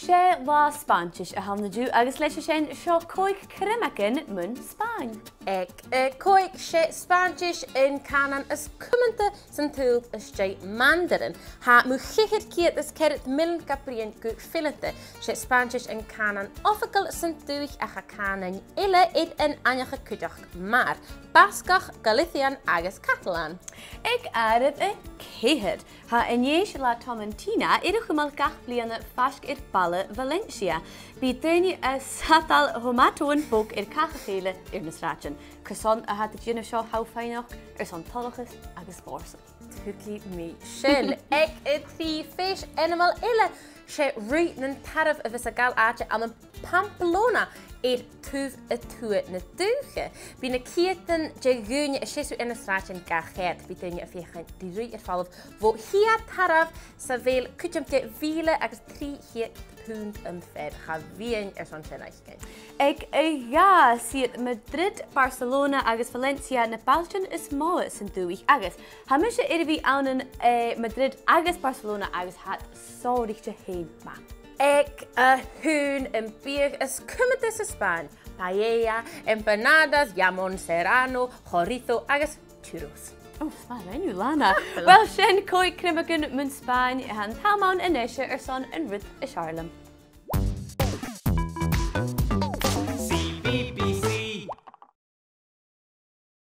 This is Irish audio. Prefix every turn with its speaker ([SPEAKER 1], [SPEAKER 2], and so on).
[SPEAKER 1] Sé lá Spàinntis a hamnaú agus leis sin seo Còig Criomagan mun Spáin.
[SPEAKER 2] Còig sé Spàinntis in canan is cumanta san túl is sé Mandarin. Ha mu chichid kiet is kerit millen caprien gu fillete sé Spàinntis in canan official san túich a canan ille it in anjacha kudach maar. Bascach, Galician agus Catalan.
[SPEAKER 1] Ik aarad céhid. Ha inéis la Tomentina idir chumal gach bliana fasc balle Valencia. Bí duine a satal homatoon bóg cachachéile na sráin. Cosán a hat dhéanamh seo háfáinach son tolachas agus bórsa.
[SPEAKER 2] Tuki mi sin. Ag trí fish animal ille sé rí nan taraf a vis a gal áte an Pamplona túf a tuat na dúche. Bí na kieten de gúne a séú ina sráin gachéad, bí duine a féchan di rí falh, bó hia taraf sa bhéil kutimte víle agus 3 púnt fed ga víon son sin eicein.
[SPEAKER 1] Ag ja siad Madrid, Barcelona agus Valencia na Belgian is móa san dúich agus. Ha mu se idir bhí annan Madrid agus Barcelona agus hat sóríte héin ma.
[SPEAKER 2] Ag a hún in bíag is cumatas a Spáin, paella, empanadas, jamón serrano, chorizo agus churros.
[SPEAKER 1] Oh, fine, Lana. Well, sin Còig Criomagan mun Spáin an tamán inéise son in rud i Charlem.